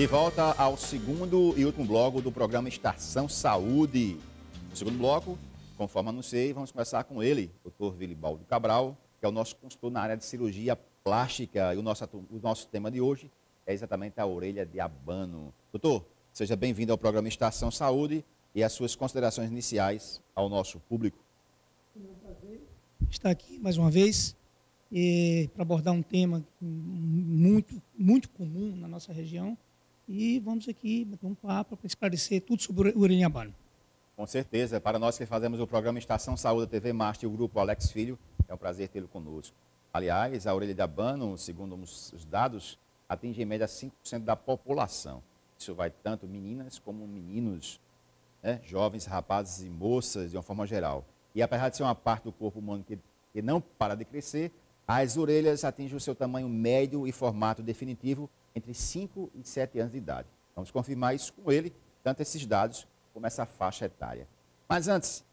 De volta ao segundo e último bloco do programa Estação Saúde. No segundo bloco, conforme anunciei, vamos conversar com ele, Dr. Wilibaldo Cabral, que é o nosso consultor na área de cirurgia plástica. E o nosso tema de hoje é exatamente a orelha de abano. Doutor, seja bem-vindo ao programa Estação Saúde e as suas considerações iniciais ao nosso público. É um prazer estar aqui mais uma vez para abordar um tema muito comum na nossa região. E vamos aqui bater um papo para esclarecer tudo sobre o orelha de abano. Com certeza. Para nós que fazemos o programa Estação Saúde, a TV Master e o grupo Alex Filho, é um prazer tê-lo conosco. Aliás, a orelha de abano, segundo os dados, atinge em média 5% da população. Isso vai tanto meninas como meninos, né? Jovens, rapazes e moças, de uma forma geral. E apesar de ser uma parte do corpo humano que não para de crescer, as orelhas atingem o seu tamanho médio e formato definitivo entre 5 e 7 anos de idade. Vamos confirmar isso com ele, tanto esses dados como essa faixa etária. Mas antes,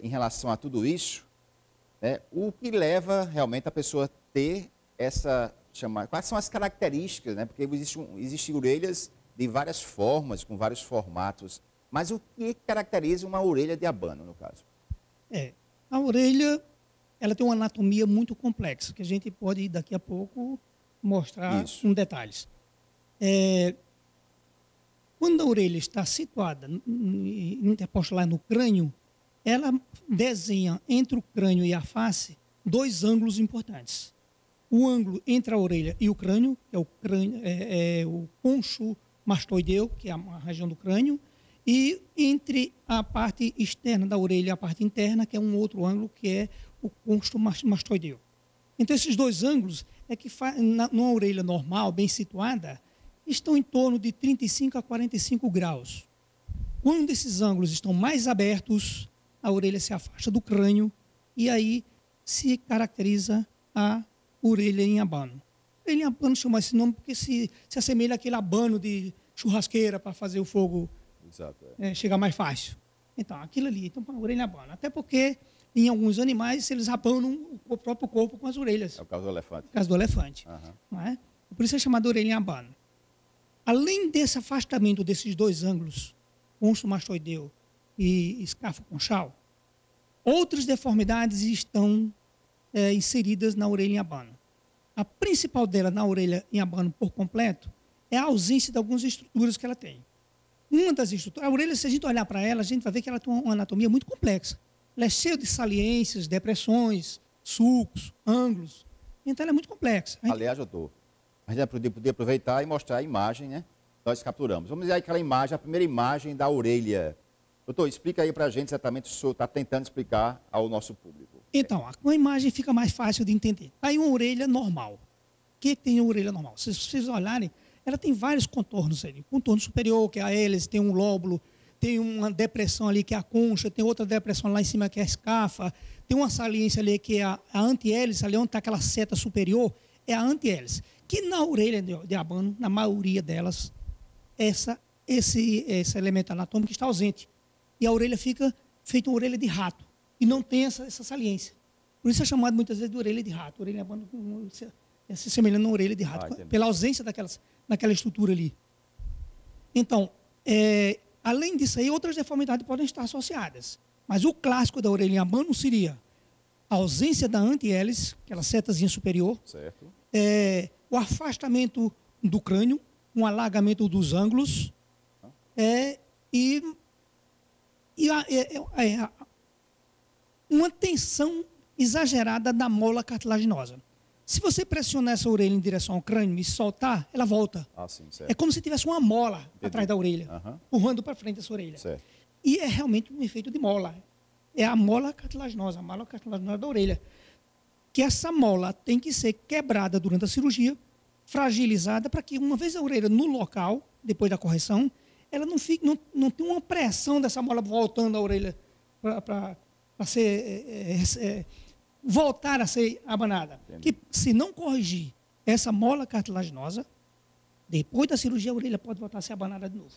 em relação a tudo isso, né, o que leva realmente a pessoa a ter essa chamada... Quais são as características, né? Porque existem orelhas de várias formas, com vários formatos. Mas o que caracteriza uma orelha de abano, no caso? A orelha, ela tem uma anatomia muito complexa, que a gente pode, daqui a pouco, mostrar com detalhes. Quando a orelha está situada, interposta lá no crânio, ela desenha entre o crânio e a face dois ângulos importantes. O ângulo entre a orelha e o crânio, que é o concho mastoideu, que é a região do crânio, e entre a parte externa da orelha e a parte interna, que é um outro ângulo, que é o concho mastoideu. Então, esses dois ângulos é que numa orelha normal, bem situada, estão em torno de 35 a 45 graus. Quando esses ângulos estão mais abertos, a orelha se afasta do crânio e aí se caracteriza a orelha em abano. Orelha em abano chama esse nome porque se assemelha àquele abano de churrasqueira para fazer o fogo chegar mais fácil. Então, aquilo ali, então, a orelha em abano. Até porque em alguns animais, eles abanam o próprio corpo com as orelhas. É o caso do elefante. O caso do elefante. Uhum. Não é? Por isso é chamado orelha em abano. Além desse afastamento desses dois ângulos, concho mastoideu e escafo conchal, outras deformidades estão inseridas na orelha em abano. A principal dela na orelha em abano por completo é a ausência de algumas estruturas que ela tem. Uma das estruturas, a orelha, se a gente olhar para ela, a gente vai ver que ela tem uma anatomia muito complexa. Ela é cheia de saliências, depressões, sulcos, ângulos. Então, ela é muito complexa. Aliás, doutor, a gente podia aproveitar e mostrar a imagem, né? Nós capturamos. Vamos ver aquela imagem, a primeira imagem da orelha. Doutor, explica aí para a gente exatamente o que o senhor está tentando explicar ao nosso público. Então, com a imagem fica mais fácil de entender. Aí uma orelha normal. O que tem uma orelha normal? Se vocês olharem, ela tem vários contornos ali. Contorno superior, que é a hélice, tem um lóbulo, tem uma depressão ali que é a concha, tem outra depressão lá em cima que é a escafa, tem uma saliência ali que é a antihélice, ali onde está aquela seta superior, é a antihélice. Que na orelha de abano, na maioria delas, esse elemento anatômico está ausente. E a orelha fica feita uma orelha de rato, e não tem essa saliência. Por isso é chamado muitas vezes de orelha de rato. Orelha de abano se semelhando a uma orelha de rato, pela ausência daquela estrutura ali. Então, além disso aí, outras deformidades podem estar associadas. Mas o clássico da orelha em abano seria a ausência da antihélice, aquela setazinha superior, certo. O afastamento do crânio, um alargamento dos ângulos, uma tensão exagerada da mola cartilaginosa. Se você pressionar essa orelha em direção ao crânio e soltar, ela volta. Sim, certo. É como se tivesse uma mola atrás da orelha, empurrando para frente essa orelha. Certo. E é realmente um efeito de mola. É a mola cartilaginosa da orelha. Que essa mola tem que ser quebrada durante a cirurgia, fragilizada, para que uma vez a orelha no local, depois da correção, ela não tem uma pressão dessa mola voltando a orelha para voltar a ser abanada. Que se não corrigir essa mola cartilaginosa, depois da cirurgia a orelha pode voltar a ser abanada de novo.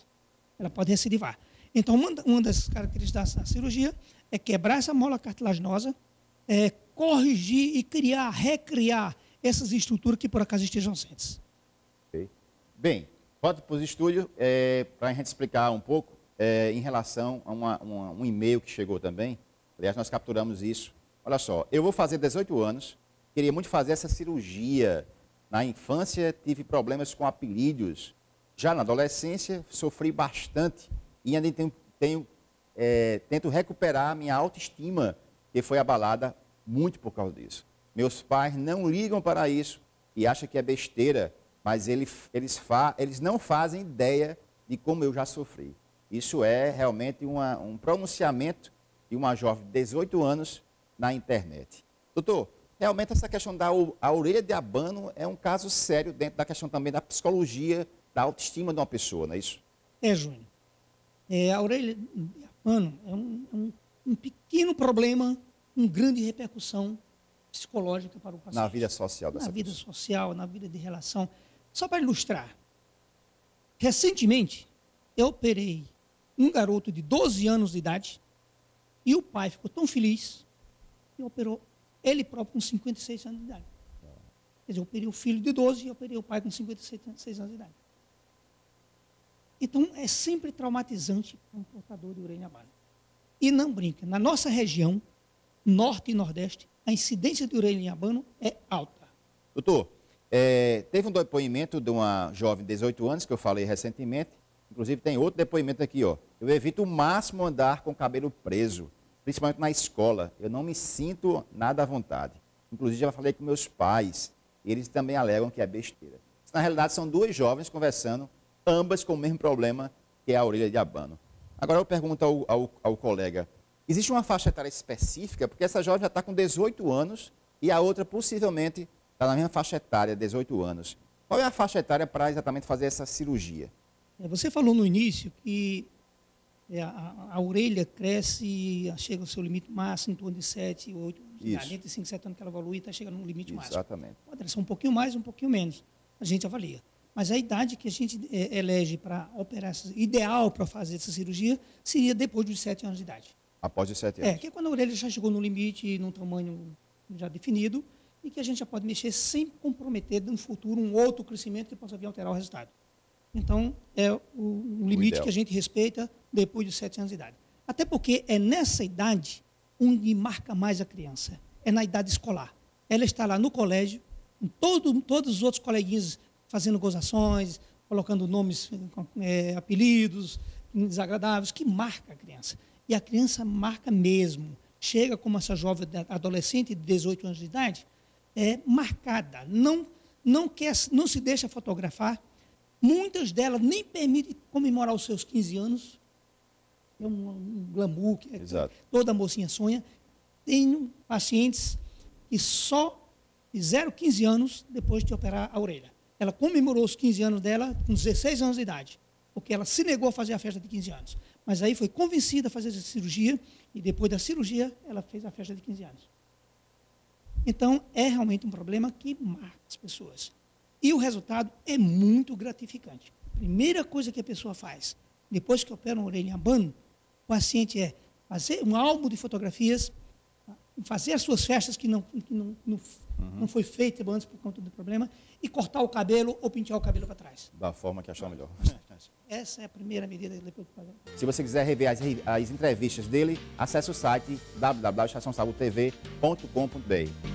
Ela pode recidivar. Então, uma das características da cirurgia é quebrar essa mola cartilaginosa, corrigir e recriar essas estruturas que por acaso estejam ausentes. Okay. Bem, Volto para os estúdios para a gente explicar um pouco em relação a um e-mail que chegou também. Aliás, nós capturamos isso. Olha só, eu vou fazer 18 anos, queria muito fazer essa cirurgia. Na infância, tive problemas com apelidos. Já na adolescência, sofri bastante e ainda tento recuperar a minha autoestima, que foi abalada muito por causa disso. Meus pais não ligam para isso e acham que é besteira, mas eles não fazem ideia de como eu já sofri. Isso é realmente um pronunciamento de uma jovem de 18 anos na internet. Doutor, realmente essa questão da orelha de abano é um caso sério dentro da questão também da psicologia, da autoestima de uma pessoa, não é isso? Júnior. A orelha de abano é um pequeno problema, com grande repercussão psicológica para o paciente. Na vida social dessa pessoa. Na vida pessoa. social, na vida de relação. Só para ilustrar, recentemente eu operei um garoto de 12 anos de idade e o pai ficou tão feliz que operou ele próprio com 56 anos de idade. Quer dizer, eu operei o filho de 12 e operei o pai com 56 anos de idade. Então, é sempre traumatizante para um portador de orelha de abano. E não brinca, na nossa região, norte e nordeste, a incidência de orelha de abano é alta. Doutor, teve um depoimento de uma jovem de 18 anos, que eu falei recentemente, inclusive tem outro depoimento aqui, ó. Eu evito o máximo andar com o cabelo preso, principalmente na escola. Eu não me sinto nada à vontade. Inclusive, já falei com meus pais, e eles também alegam que é besteira. Na realidade, são duas jovens conversando, ambas com o mesmo problema, que é a orelha de abano. Agora eu pergunto ao colega, existe uma faixa etária específica? Porque essa jovem já está com 18 anos e a outra possivelmente está na mesma faixa etária, 18 anos. Qual é a faixa etária para exatamente fazer essa cirurgia? Você falou no início que a orelha cresce, chega ao seu limite máximo em torno de 7, 8 anos. Entre 5 e 7 anos que ela evolui, está chegando no limite máximo. Exatamente. Pode ser um pouquinho mais, um pouquinho menos. A gente avalia. Mas a idade que a gente elege para operar, ideal para fazer essa cirurgia, seria depois dos 7 anos de idade. Após os 7 anos. Que é quando a orelha já chegou no limite, num tamanho já definido, e que a gente já pode mexer sem comprometer no futuro um outro crescimento que possa vir alterar o resultado. Então, é o limite que a gente respeita depois dos 7 anos de idade. Até porque é nessa idade onde marca mais a criança. É na idade escolar. Ela está lá no colégio, com todos os outros coleguinhas fazendo gozações, colocando nomes, apelidos desagradáveis, que marca a criança. E a criança marca mesmo. Chega como essa jovem adolescente de 18 anos de idade, marcada. Não se deixa fotografar. Muitas delas nem permitem comemorar os seus 15 anos. É um glamour que toda mocinha sonha. Tenho pacientes que só fizeram 15 anos depois de operar a orelha. Ela comemorou os 15 anos dela com 16 anos de idade, porque ela se negou a fazer a festa de 15 anos. Mas aí foi convencida a fazer essa cirurgia, e depois da cirurgia, ela fez a festa de 15 anos. Então, é realmente um problema que marca as pessoas. E o resultado é muito gratificante. A primeira coisa que a pessoa faz, depois que opera uma orelha em abano, o paciente fazer um álbum de fotografias, fazer as suas festas que não foi feita antes por conta do problema, e cortar o cabelo ou pintar o cabelo para trás. Da forma que achar melhor. Essa é a primeira medida depois de fazer. Se você quiser rever as entrevistas dele, acesse o site www.estaçãosaúdetv.com.br.